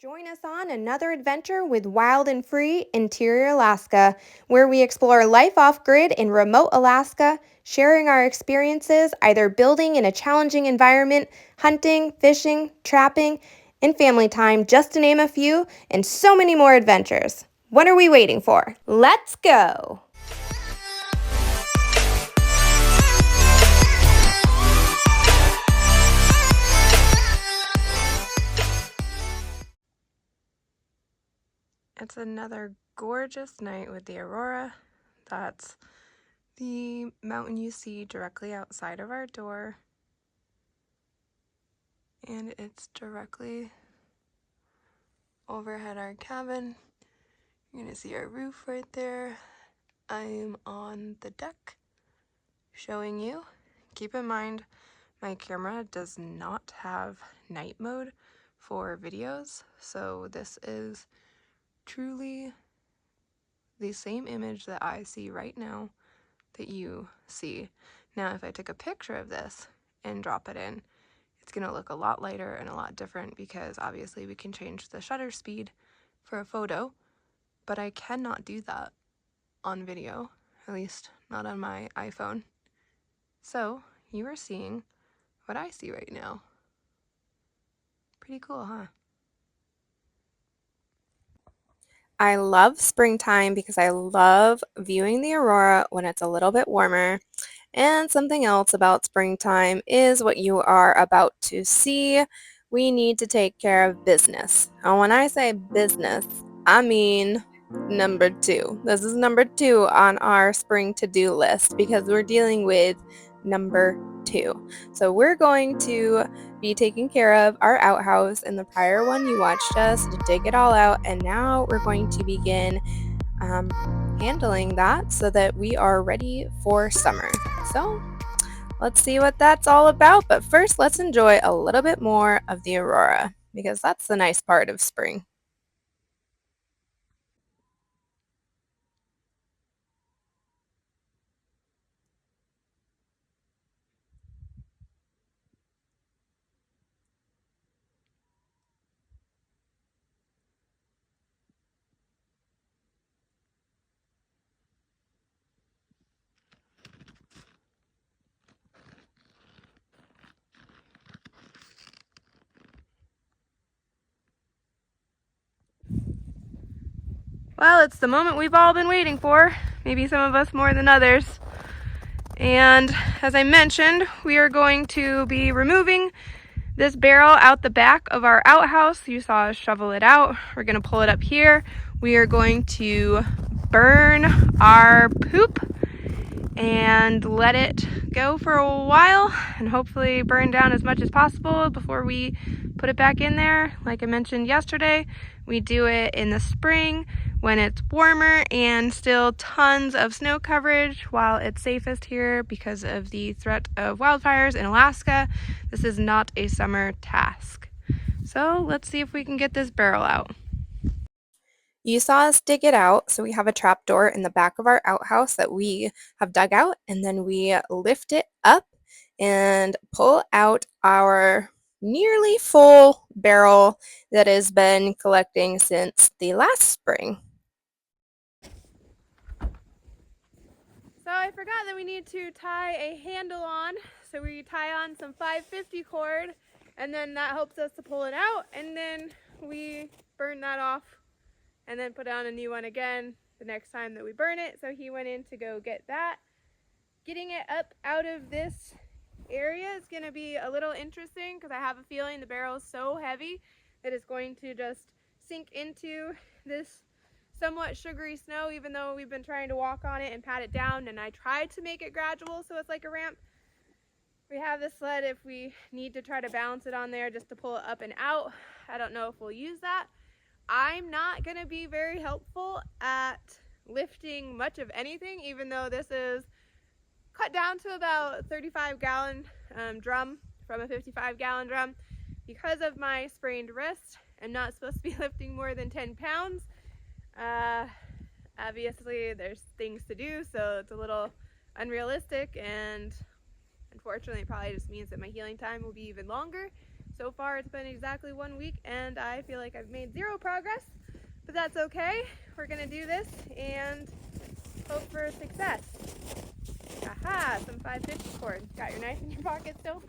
Join us on another adventure with Wild and Free Interior Alaska, where we explore life off grid in remote Alaska, sharing our experiences either building in a challenging environment, hunting, fishing, trapping, and family time, just to name a few, and so many more adventures. What are we waiting for? Let's go! It's another gorgeous night with the aurora. That's the mountain you see directly outside of our door. And it's directly overhead our cabin. You're gonna see our roof right there. I'm on the deck showing you. Keep in mind, my camera does not have night mode for videos, so this is truly the same image that I see right now that you see. Now, if I took a picture of this and drop it in, it's gonna look a lot lighter and a lot different because obviously we can change the shutter speed for a photo, but I cannot do that on video, at least not on my iPhone. So you are seeing what I see right now. Pretty cool, huh? I love springtime because I love viewing the aurora when it's a little bit warmer. And something else about springtime is what you are about to see. We need to take care of business. And when I say business, I mean number 2. This is number 2 on our spring to-do list because we're dealing with number 2. So we're going to be taking care of our outhouse. In the prior one you watched us to dig it all out, and now we're going to begin handling that so that we are ready for summer. So let's see what that's all about, but first let's enjoy a little bit more of the aurora because that's the nice part of spring. Well, it's the moment we've all been waiting for, maybe some of us more than others. And as I mentioned, we are going to be removing this barrel out the back of our outhouse. You saw us shovel it out. We're going to pull it up here. We are going to burn our poop and let it go for a while and hopefully burn down as much as possible before we put it back in there. Like I mentioned yesterday, we do it in the spring when it's warmer and still tons of snow coverage while it's safest here because of the threat of wildfires in Alaska. This is not a summer task. So let's see if we can get this barrel out. You saw us dig it out, so we have a trap door in the back of our outhouse that we have dug out, and then we lift it up and pull out our nearly full barrel that has been collecting since the last spring. So I forgot that we need to tie a handle on, so we tie on some 550 cord, and then that helps us to pull it out, and then we burn that off and then put on a new one again the next time that we burn it. So he went in to go get that. Getting it up out of this area is going to be a little interesting because I have a feeling the barrel is so heavy that it's going to just sink into this somewhat sugary snow, even though we've been trying to walk on it and pat it down, and I tried to make it gradual so it's like a ramp. We have this sled if we need to try to balance it on there just to pull it up and out. I don't know if we'll use that. I'm not going to be very helpful at lifting much of anything, even though this is cut down to about 35-gallon drum from a 55-gallon drum. Because of my sprained wrist, I'm not supposed to be lifting more than 10 pounds. Obviously, there's things to do, so it's a little unrealistic, and unfortunately, it probably just means that my healing time will be even longer. So far it's been exactly 1 week and I feel like I've made zero progress, but that's okay. We're gonna do this and hope for success. Aha, some 5/50 cord. Got your knife in your pocket still?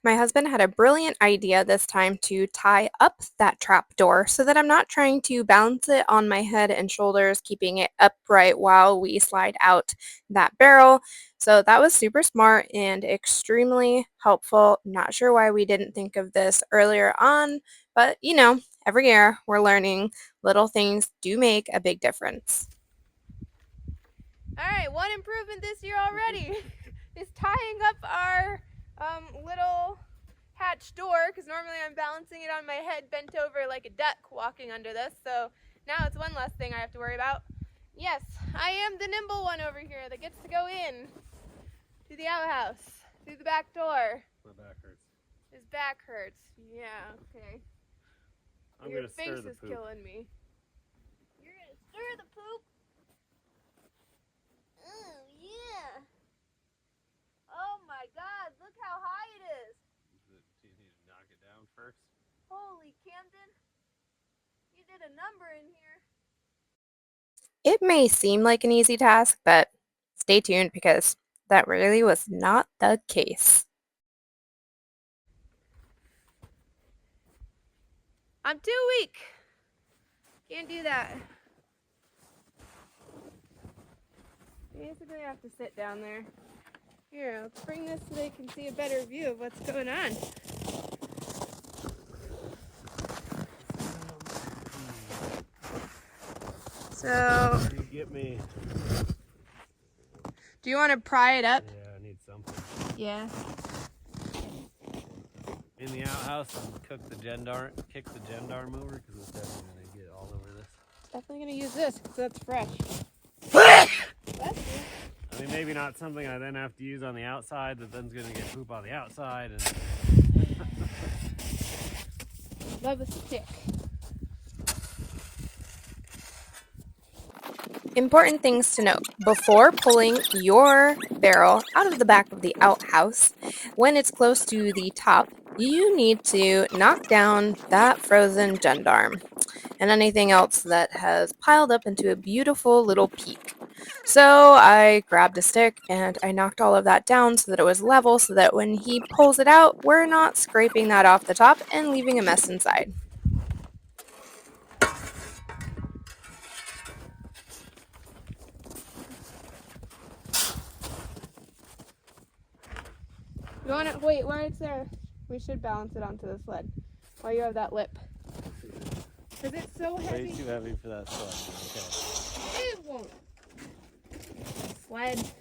My husband had a brilliant idea this time to tie up that trap door so that I'm not trying to balance it on my head and shoulders, keeping it upright while we slide out that barrel. So that was super smart and extremely helpful. Not sure why we didn't think of this earlier on, but you know, every year we're learning little things do make a big difference. All right, one improvement this year already is tying up our little hatch door, because normally I'm balancing it on my head bent over like a duck walking under this, so now it's one less thing I have to worry about. Yes, I am the nimble one over here that gets to go in to the outhouse through the back door. My back hurts. His back hurts. Yeah, okay. Your face is killing me. You're gonna stir the poop? Oh, yeah. Oh my God, look how high it is. Do you need to knock it down first? Holy Camden, you did a number in here. It may seem like an easy task, but stay tuned because that really was not the case. I'm too weak. Can't do that. Basically, I have to sit down there. Here, let's bring this so they can see a better view of what's going on. So, You get me. Do you want to pry it up? Yeah, I need something. Yeah. In the outhouse and kick the gendar mover because it's definitely going to get all over this. Definitely going to use this because that's fresh. I mean, maybe not something I then have to use on the outside that then's going to get poop on the outside. And Love a stick. Important things to note. Before pulling your barrel out of the back of the outhouse, when it's close to the top, you need to knock down that frozen gendarme and anything else that has piled up into a beautiful little peak. So I grabbed a stick and I knocked all of that down so that it was level so that when he pulls it out, we're not scraping that off the top and leaving a mess inside. You want to wait while it's there? We should balance it onto the sled while you have that lip. Because it's so heavy. way too heavy for that sled. Okay. It won't. Sled.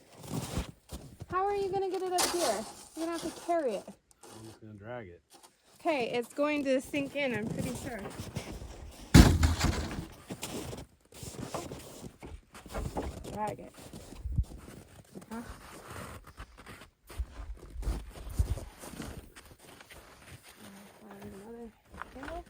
How are you going to get it up here? You're going to have to carry it. I'm just going to drag it. Okay, it's going to sink in, I'm pretty sure. Drag it. Uh-huh. Another handle.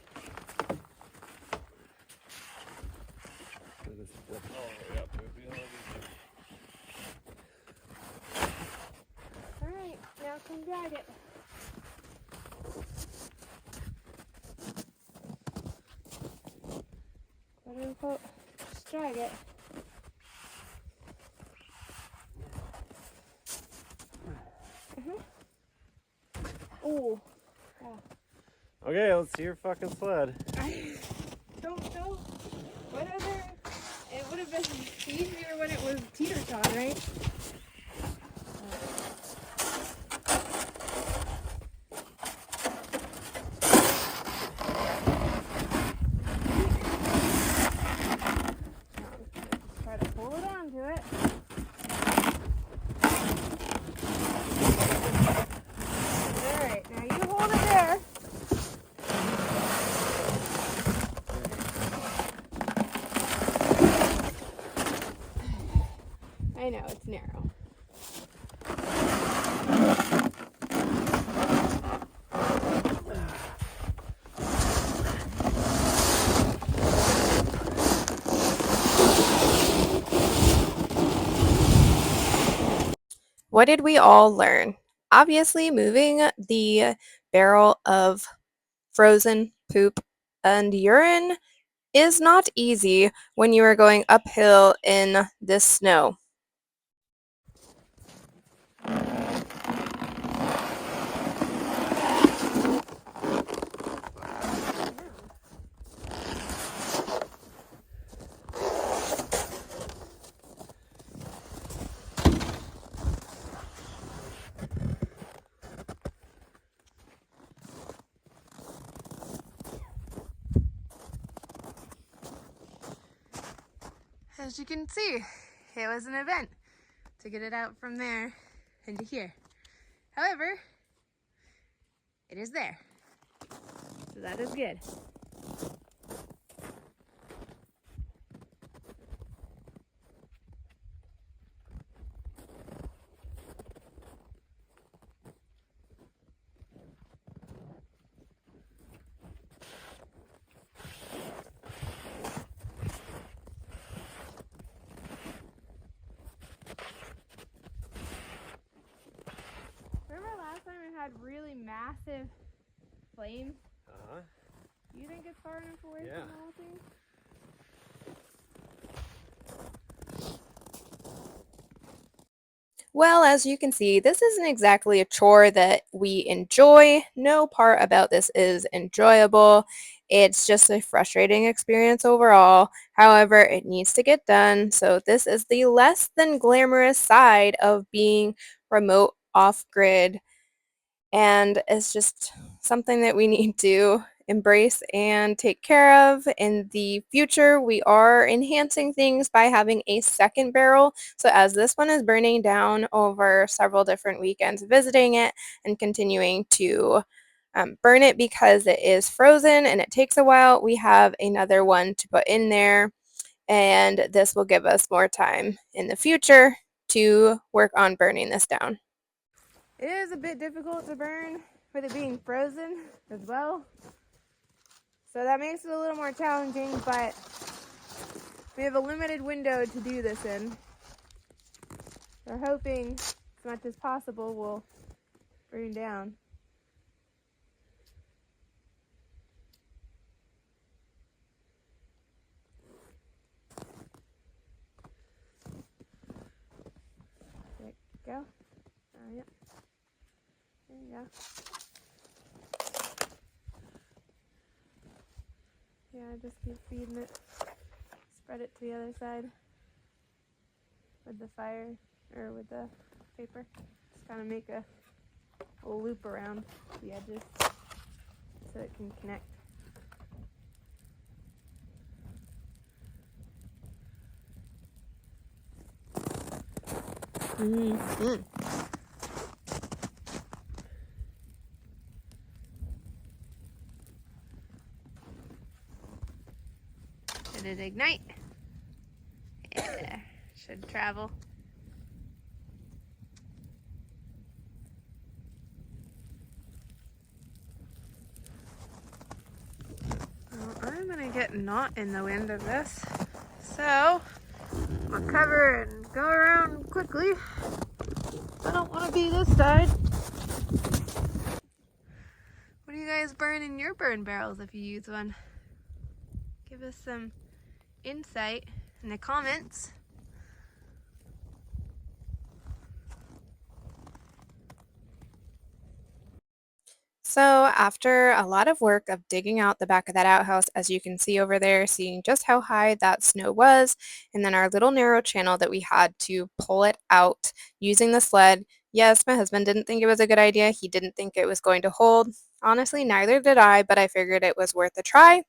Alright, now come drag it. Quote unquote, just drag it. Oh, yeah. Okay, let's see your fucking sled. I don't know. Whatever. It would have been easier when it was teeter-totter, right? Try to pull it onto it. Alright, now you hold it there. I know, it's narrow. What did we all learn? Obviously, moving the barrel of frozen poop and urine is not easy when you are going uphill in this snow. As you can see, it was an event to get it out from there into here. However, it is there, so that is good. Remember last time we had really massive flames? Uh-huh. Do you think it's far enough away from the whole thing? Well, as you can see, this isn't exactly a chore that we enjoy. No part about this is enjoyable. It's just a frustrating experience overall. However, it needs to get done. So this is the less than glamorous side of being remote off-grid. And it's just something that we need to embrace and take care of. In the future, we are enhancing things by having a second barrel. So as this one is burning down over several different weekends, visiting it and continuing to burn it because it is frozen and it takes a while, we have another one to put in there. And this will give us more time in the future to work on burning this down. It is a bit difficult to burn with it being frozen as well. So that makes it a little more challenging, but we have a limited window to do this in. We're hoping as much as possible will burn down. There you go. Oh, yep. There you go. Yeah, just keep feeding it. Spread it to the other side with the fire, or with the paper. Just kind of make a loop around the edges so it can connect. Mm-hmm. Did it ignite? Yeah, should travel. Well, I'm gonna get not in the wind of this, so I'll cover and go around quickly. I don't want to be this side. What do you guys burn in your burn barrels if you use one? Give us some insight in the comments. So after a lot of work of digging out the back of that outhouse, as you can see over there, seeing just how high that snow was, and then our little narrow channel that we had to pull it out using the sled. Yes, my husband didn't think it was a good idea. He didn't think it was going to hold. Honestly, neither did I, but I figured it was worth a try.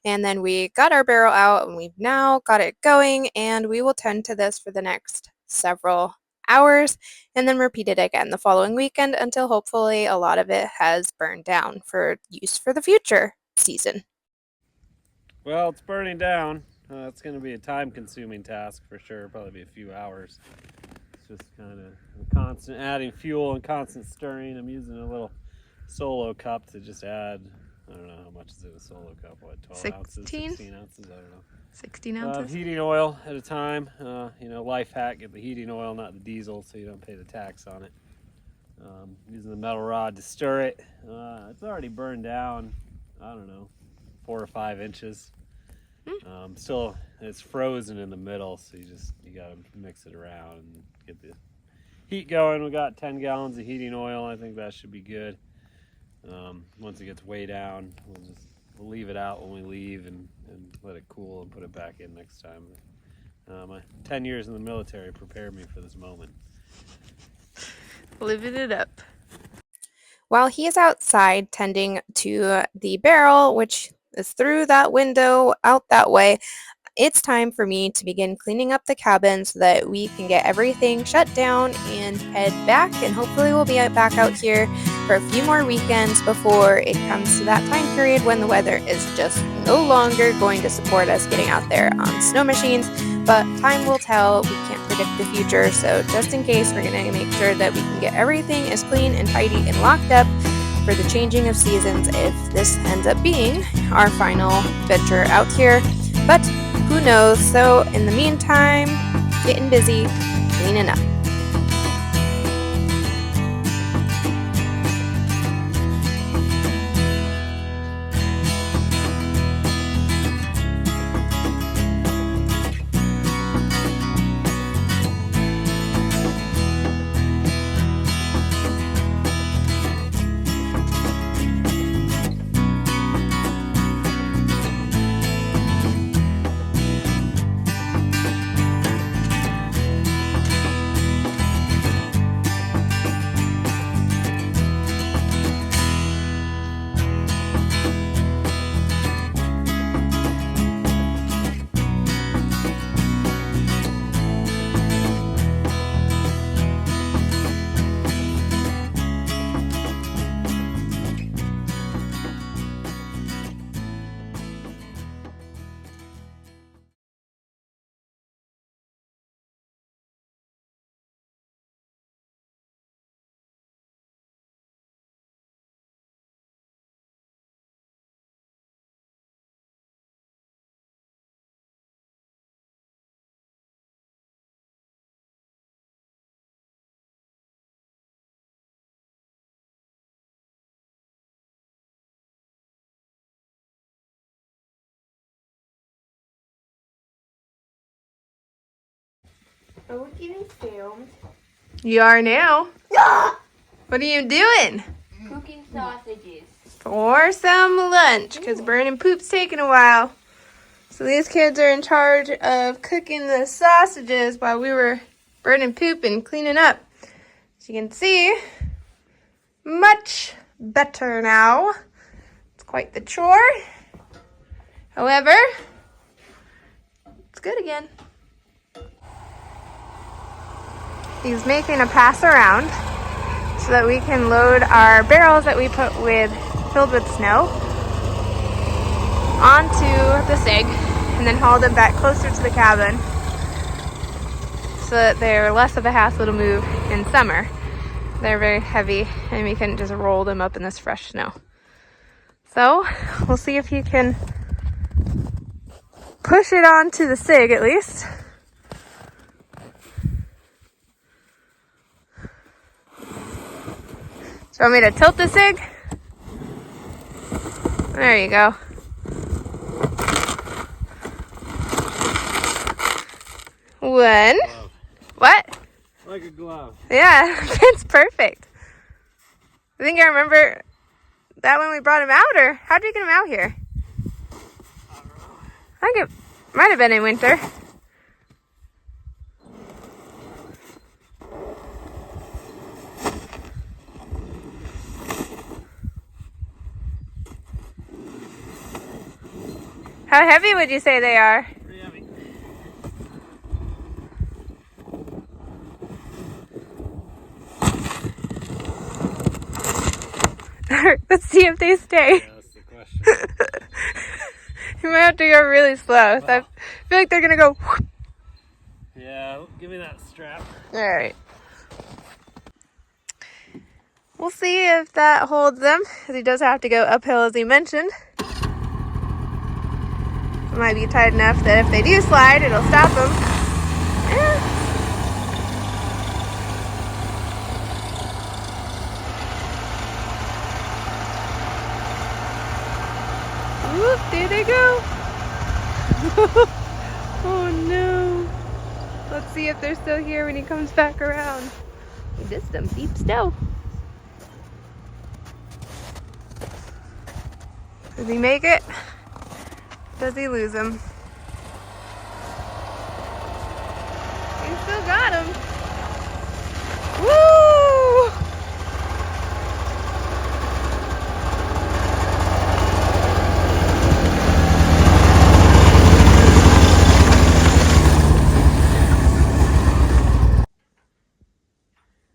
And then we got our barrel out and we've now got it going, and we will tend to this for the next several hours and then repeat it again the following weekend until hopefully a lot of it has burned down for use for the future season. Well, it's burning down. It's going to be a time-consuming task for sure. Probably be a few hours. It's just kind of constant adding fuel and constant stirring. I'm using a little solo cup to just add. I don't know how much is in a solo cup. What, 12 ounces, 16 ounces? I don't know. 16 ounces. Heating oil at a time. Life hack: get the heating oil, not the diesel, so you don't pay the tax on it. Using the metal rod to stir it. It's already burned down, I don't know, 4 or 5 inches. Still, it's frozen in the middle, so you gotta mix it around and get the heat going. We got 10 gallons of heating oil. I think that should be good. Once it gets way down, we'll leave it out when we leave and let it cool and put it back in next time. My 10 years in the military prepared me for this moment. Living it up. While he is outside tending to the barrel, which is through that window out that way, it's time for me to begin cleaning up the cabin so that we can get everything shut down and head back, and hopefully we'll be back out here for a few more weekends before it comes to that time period when the weather is just no longer going to support us getting out there on snow machines. But time will tell. We can't predict the future, so just in case, we're going to make sure that we can get everything as clean and tidy and locked up for the changing of seasons if this ends up being our final venture out here. But who knows? So in the meantime, getting busy cleaning up. Are we getting filmed? You are now. What are you doing? Cooking sausages. For some lunch, because burning poop's taking a while. So these kids are in charge of cooking the sausages while we were burning poop and cleaning up. As you can see, much better now. It's quite the chore. However, it's good again. He's making a pass around so that we can load our barrels that we filled with snow onto the SIG and then haul them back closer to the cabin so that they're less of a hassle to move in summer. They're very heavy and we couldn't just roll them up in this fresh snow. So we'll see if he can push it onto the SIG at least. Do you want me to tilt the SIG? There you go. One. Glove. What? Like a glove. Yeah, it's perfect. I think I remember that when we brought him out, or how did you get him out here? I think it might have been in winter. How heavy would you say they are? Pretty heavy. Let's see if they stay. Yeah, that's the question. You might have to go really slow. So I feel like they're gonna go. Whoop. Yeah, give me that strap. All right. We'll see if that holds them, because he does have to go uphill, as he mentioned. It might be tight enough that if they do slide, it'll stop them. Yeah. Oh, there they go. Oh no. Let's see if they're still here when he comes back around. He missed them deep still. Does he make it? Does he lose him? He still got him. Woo!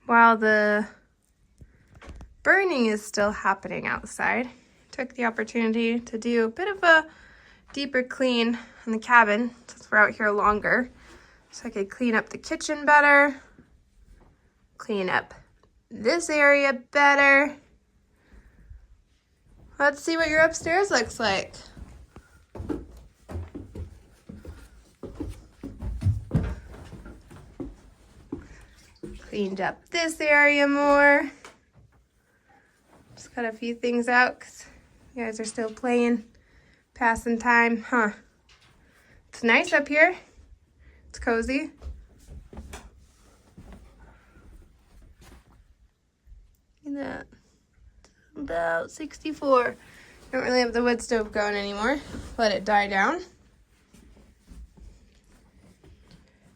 While the burning is still happening outside, took the opportunity to do a bit of a deeper clean in the cabin since we're out here longer, so I could clean up the kitchen better, clean up this area better. Let's see what your upstairs looks like. Cleaned up this area more. Just got a few things out because you guys are still playing, passing time, huh? It's nice up here. It's cozy. Look at that. About 64. Don't really have the wood stove going anymore. Let it die down.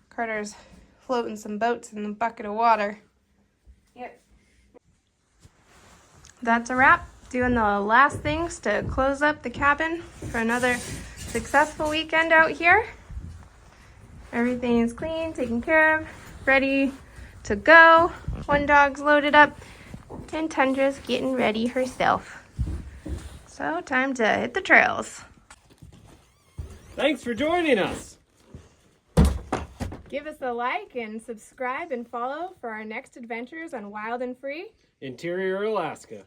Carter's floating some boats in the bucket of water. Yep. That's a wrap. Doing the last things to close up the cabin for another successful weekend out here. Everything is clean, taken care of, ready to go. One dog's loaded up, and Tundra's getting ready herself. So time to hit the trails. Thanks for joining us. Give us a like and subscribe and follow for our next adventures on Wild and Free. Interior Alaska.